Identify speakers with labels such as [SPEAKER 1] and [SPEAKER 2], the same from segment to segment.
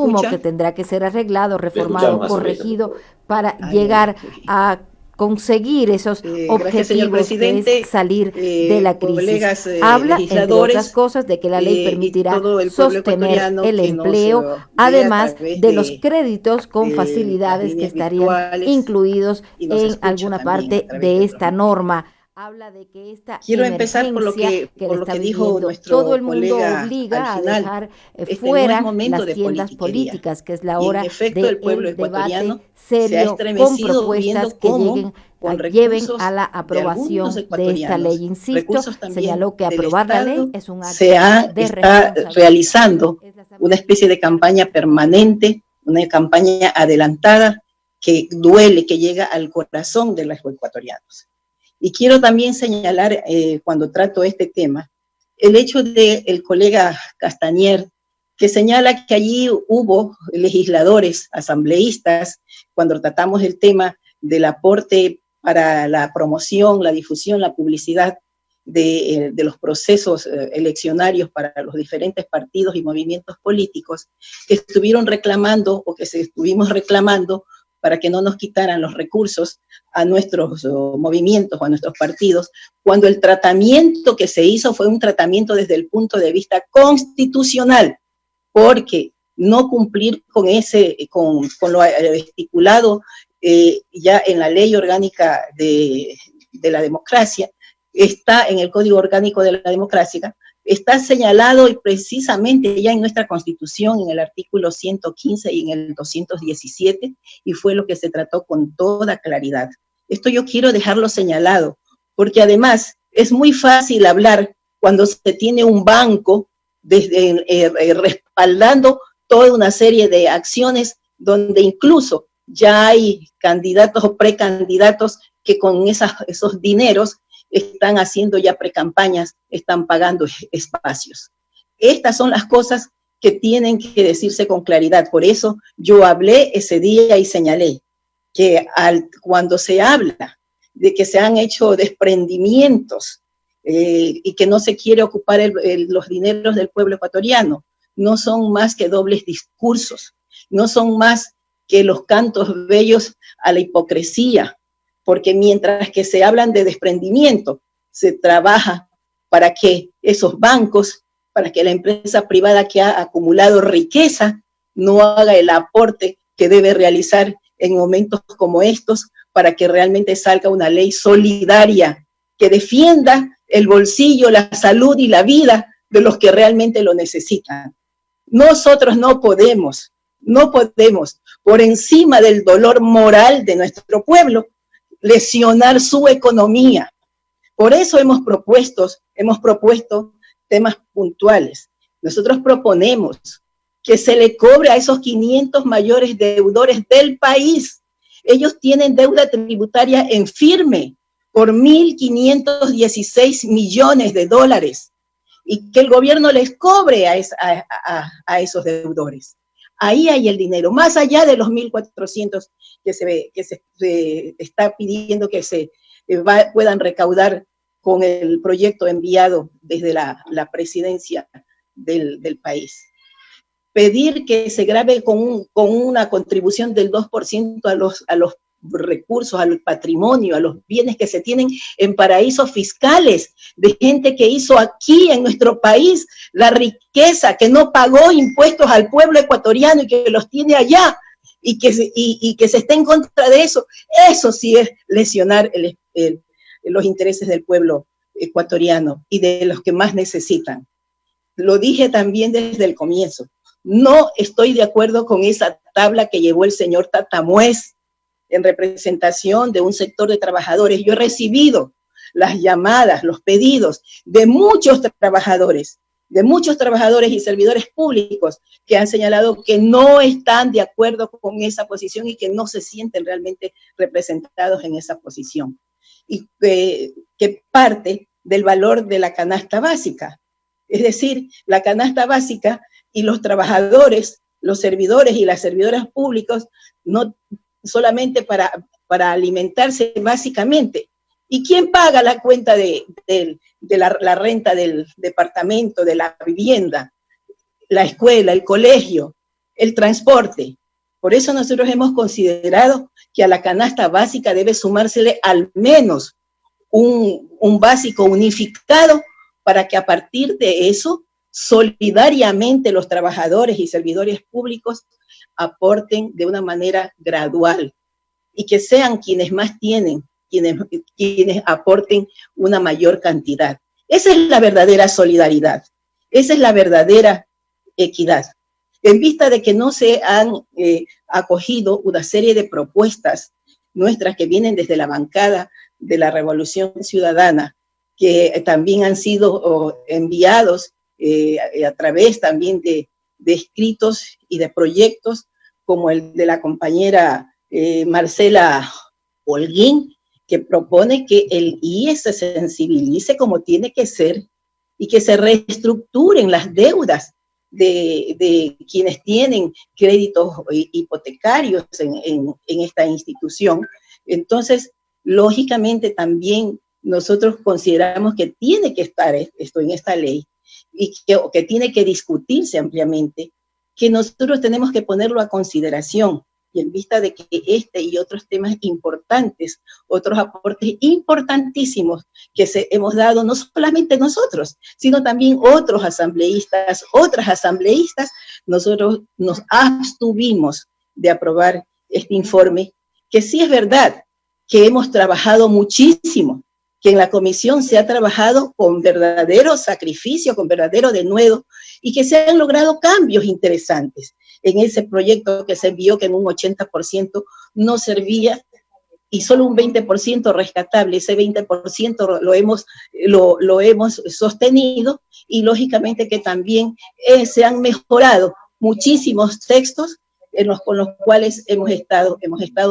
[SPEAKER 1] asumo que tendrá que ser arreglado, reformado, corregido para llegar a conseguir esos
[SPEAKER 2] gracias, señor
[SPEAKER 1] objetivos, que
[SPEAKER 2] presidente,
[SPEAKER 1] es salir de la crisis.
[SPEAKER 2] colegas
[SPEAKER 1] Habla, entre otras
[SPEAKER 2] legisladores
[SPEAKER 1] cosas, de que la ley
[SPEAKER 2] y
[SPEAKER 1] permitirá
[SPEAKER 2] todo el pueblo
[SPEAKER 1] sostener
[SPEAKER 2] ecuatoriano
[SPEAKER 1] el
[SPEAKER 2] que nos
[SPEAKER 1] empleo,
[SPEAKER 2] ve a
[SPEAKER 1] además
[SPEAKER 2] través
[SPEAKER 1] de los créditos con
[SPEAKER 2] de las
[SPEAKER 1] facilidades que
[SPEAKER 2] líneas
[SPEAKER 1] estarían
[SPEAKER 2] virtuales
[SPEAKER 1] incluidos
[SPEAKER 2] y nos
[SPEAKER 1] en
[SPEAKER 2] escucha
[SPEAKER 1] alguna
[SPEAKER 2] también a
[SPEAKER 1] parte
[SPEAKER 2] través
[SPEAKER 1] de
[SPEAKER 2] de los
[SPEAKER 1] esta
[SPEAKER 2] medios.
[SPEAKER 1] norma. Habla de que esta
[SPEAKER 2] Quiero empezar
[SPEAKER 1] emergencia que le
[SPEAKER 2] por lo
[SPEAKER 1] está
[SPEAKER 2] que dijo
[SPEAKER 1] viviendo todo
[SPEAKER 2] nuestro
[SPEAKER 1] el mundo
[SPEAKER 2] colega al
[SPEAKER 1] obliga a
[SPEAKER 2] final.
[SPEAKER 1] dejar
[SPEAKER 2] Este no es
[SPEAKER 1] fuera
[SPEAKER 2] momento
[SPEAKER 1] las
[SPEAKER 2] de
[SPEAKER 1] tiendas
[SPEAKER 2] politiquería.
[SPEAKER 1] políticas, que es la
[SPEAKER 2] Y en
[SPEAKER 1] hora
[SPEAKER 2] efecto, el pueblo
[SPEAKER 1] del debate
[SPEAKER 2] ecuatoriano se ha
[SPEAKER 1] serio con
[SPEAKER 2] estremecido
[SPEAKER 1] propuestas
[SPEAKER 2] viendo
[SPEAKER 1] que
[SPEAKER 2] cómo, con
[SPEAKER 1] lleven a
[SPEAKER 2] recursos
[SPEAKER 1] la
[SPEAKER 2] de algunos
[SPEAKER 1] aprobación de esta ley.
[SPEAKER 2] ecuatorianos,
[SPEAKER 1] Insisto,
[SPEAKER 2] recursos también
[SPEAKER 1] señaló que
[SPEAKER 2] del
[SPEAKER 1] aprobar la ley
[SPEAKER 2] Estado,
[SPEAKER 1] es un acto de
[SPEAKER 2] está
[SPEAKER 1] responsabilidad.
[SPEAKER 2] realizando una especie de campaña permanente, una campaña adelantada que duele, que llega al corazón de los ecuatorianos. Y quiero también señalar, cuando trato este tema, el hecho del colega Castañer, que señala que allí hubo legisladores, asambleístas, cuando tratamos el tema del aporte para la promoción, la difusión, la publicidad de los procesos eleccionarios para los diferentes partidos y movimientos políticos, que estuvieron reclamando o que se estuvimos reclamando para que no nos quitaran los recursos a nuestros movimientos o a nuestros partidos, cuando el tratamiento que se hizo fue un tratamiento desde el punto de vista constitucional, porque no cumplir con lo estipulado ya en la ley orgánica de la democracia, está en el Código Orgánico de la Democracia, está señalado y precisamente ya en nuestra Constitución, en el artículo 115 y en el 217, y fue lo que se trató con toda claridad. Esto yo quiero dejarlo señalado, porque además es muy fácil hablar cuando se tiene un banco respaldando toda una serie de acciones donde incluso ya hay candidatos o precandidatos que con esos dineros están haciendo ya precampañas, están pagando espacios. Estas son las cosas que tienen que decirse con claridad. Por eso yo hablé ese día y señalé que cuando se habla de que se han hecho desprendimientos y que no se quiere ocupar los dineros del pueblo ecuatoriano, no son más que dobles discursos, no son más que los cantos bellos a la hipocresía, porque mientras que se hablan de desprendimiento, se trabaja para que esos bancos, para que la empresa privada que ha acumulado riqueza no haga el aporte que debe realizar en momentos como estos para que realmente salga una ley solidaria que defienda el bolsillo, la salud y la vida de los que realmente lo necesitan. Nosotros no podemos, por encima del dolor moral de nuestro pueblo, lesionar su economía. Por eso hemos propuesto temas puntuales. Nosotros proponemos que se le cobre a esos 500 mayores deudores del país. Ellos tienen deuda tributaria en firme por 1.516 millones de dólares y que el gobierno les cobre a esos deudores. Ahí hay el dinero, más allá de los 1.400 que se está pidiendo que se puedan recaudar con el proyecto enviado desde la presidencia del país. Pedir que se grave con una contribución del 2% a los recursos, al patrimonio, a los bienes que se tienen en paraísos fiscales, de gente que hizo aquí en nuestro país la riqueza, que no pagó impuestos al pueblo ecuatoriano y que los tiene allá, y que se esté en contra de eso. Eso sí es lesionar los intereses del pueblo ecuatoriano y de los que más necesitan. Lo dije también desde el comienzo. No estoy de acuerdo con esa tabla que llevó el señor Tatamuez en representación de un sector de trabajadores. Yo he recibido las llamadas, los pedidos de muchos trabajadores y servidores públicos que han señalado que no están de acuerdo con esa posición y que no se sienten realmente representados en esa posición. Y que parte del valor de la canasta básica. Es decir, la canasta básica y los trabajadores, los servidores y las servidoras públicas, no solamente para alimentarse básicamente. ¿Y quién paga la cuenta de la renta del departamento, de la vivienda, la escuela, el colegio, el transporte. Por eso nosotros hemos considerado que a la canasta básica debe sumársele al menos un básico unificado para que a partir de eso, solidariamente los trabajadores y servidores públicos aporten de una manera gradual y que sean quienes más tienen, quienes aporten una mayor cantidad. Esa es la verdadera solidaridad, esa es la verdadera equidad. En vista de que no se han acogido una serie de propuestas nuestras que vienen desde la bancada de la Revolución Ciudadana, que también han sido enviados a través también de escritos y de proyectos, como el de la compañera Marcela Holguín, que propone que el IES se sensibilice como tiene que ser y que se reestructuren las deudas de quienes tienen créditos hipotecarios en esta institución. Entonces, lógicamente también nosotros consideramos que tiene que estar esto en esta ley y que tiene que discutirse ampliamente, que nosotros tenemos que ponerlo a consideración, y en vista de que este y otros temas importantes, otros aportes importantísimos que hemos dado, no solamente nosotros, sino también otros asambleístas, otras asambleístas, nosotros nos abstuvimos de aprobar este informe, que sí es verdad que hemos trabajado muchísimo, que en la comisión se ha trabajado con verdadero sacrificio, con verdadero denuedo, y que se han logrado cambios interesantes en ese proyecto que se envió, que en un 80% no servía y solo un 20% rescatable. Ese 20% lo hemos sostenido, y lógicamente que también se han mejorado muchísimos textos con los cuales hemos estado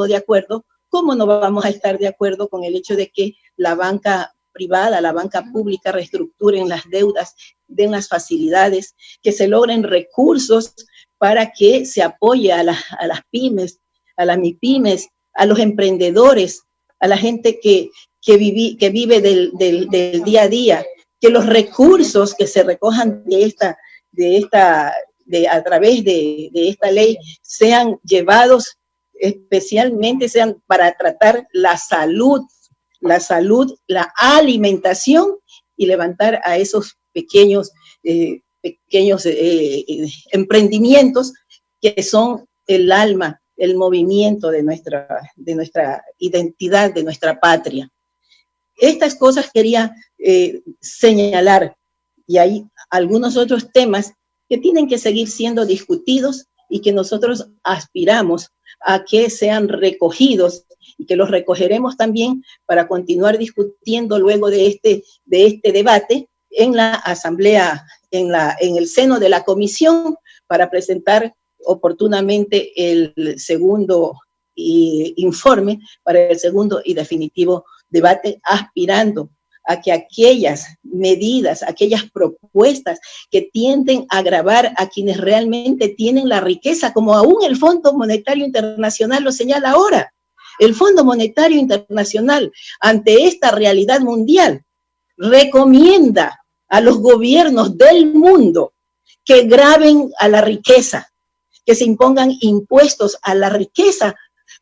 [SPEAKER 2] de acuerdo. ¿Cómo no vamos a estar de acuerdo con el hecho de que la banca privada, la banca pública reestructuren las deudas, den las facilidades, que se logren recursos para que se apoye a las pymes, a las MIPYMES, a los emprendedores, a la gente que vive del día a día, que los recursos que se recojan a través de esta ley sean llevados especialmente, sean para tratar la salud, la alimentación, y levantar a esos pequeños emprendimientos que son el alma, el movimiento de nuestra identidad, de nuestra patria. Estas cosas quería señalar, y hay algunos otros temas que tienen que seguir siendo discutidos y que nosotros aspiramos a que sean recogidos, y que los recogeremos también para continuar discutiendo luego de este debate en la asamblea, en el seno de la comisión, para presentar oportunamente el segundo informe, para el segundo y definitivo debate, aspirando a que aquellas medidas, aquellas propuestas que tienden a agravar a quienes realmente tienen la riqueza, como aún el Fondo Monetario Internacional lo señala ahora. El Fondo Monetario Internacional, ante esta realidad mundial, recomienda a los gobiernos del mundo que graven a la riqueza, que se impongan impuestos a la riqueza,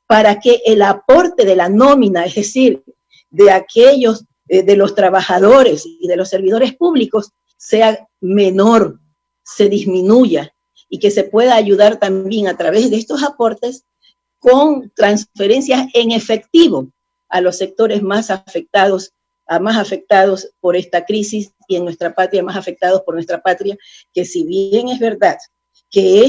[SPEAKER 2] para que el aporte de la nómina, es decir, de aquellos, de los trabajadores y de los servidores públicos, sea menor, se disminuya, y que se pueda ayudar también a través de estos aportes con transferencias en efectivo a los sectores más afectados por esta crisis, y en nuestra patria, más afectados por nuestra patria, que si bien es verdad que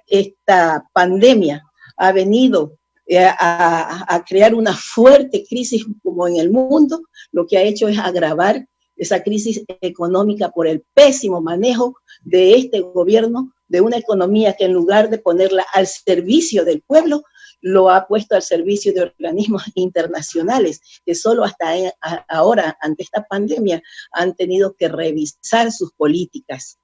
[SPEAKER 2] esta pandemia ha venido a crear una fuerte crisis como en el mundo, lo que ha hecho es agravar esa crisis económica por el pésimo manejo de este gobierno, de una economía que en lugar de ponerla al servicio del pueblo, lo ha puesto al servicio de organismos internacionales, que solo hasta ahora, ante esta pandemia, han tenido que revisar sus políticas,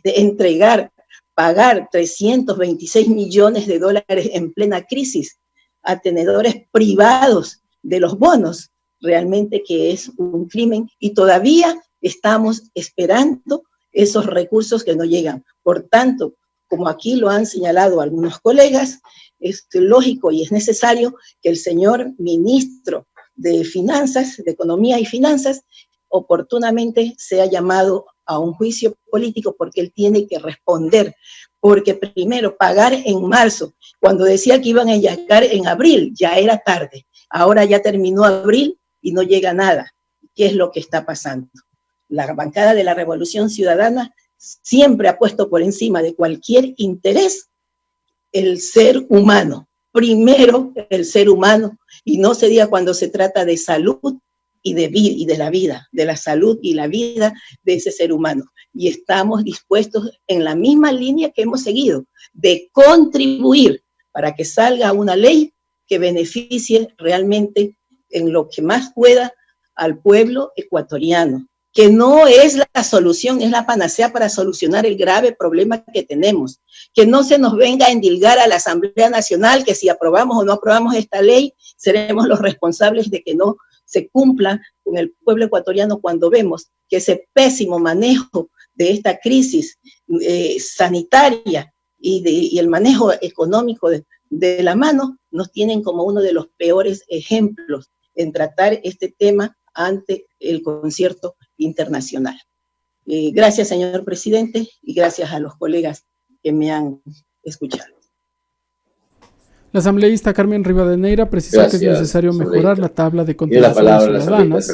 [SPEAKER 2] entregar, pagar 326 millones de dólares en plena crisis a tenedores privados de los bonos, realmente que es un crimen, y todavía estamos esperando esos recursos que no llegan. Por tanto, como aquí lo han señalado algunos colegas, es lógico y es necesario que el señor ministro de Finanzas, de Economía y Finanzas, oportunamente sea llamado a un juicio político, porque él tiene que responder, porque primero pagar en marzo, cuando decía que iban a llegar en abril, ya era tarde, ahora ya terminó abril y no llega nada. ¿Qué es lo que está pasando? La bancada de la Revolución Ciudadana siempre ha puesto por encima de cualquier interés el ser humano, primero el ser humano, y no se diga cuando se trata de salud y de la vida, de la salud y la vida de ese ser humano. Y estamos dispuestos en la misma línea que hemos seguido, de contribuir para que salga una ley que beneficie realmente en lo que más pueda al pueblo ecuatoriano, que no es la solución, es la panacea para solucionar el grave problema que tenemos. Que no se nos venga a endilgar a la Asamblea Nacional que si aprobamos o no aprobamos esta ley, seremos los responsables de que no se cumpla con el pueblo ecuatoriano, cuando vemos que ese pésimo manejo de esta crisis sanitaria y el manejo económico de la mano nos tienen como uno de los peores ejemplos en tratar este tema ante el concierto internacional. Gracias, señor presidente, y gracias a los colegas que me han escuchado.
[SPEAKER 3] La asambleísta Carmen Rivadeneira precisó que es necesario mejorar la tabla de cotizaciones ciudadanas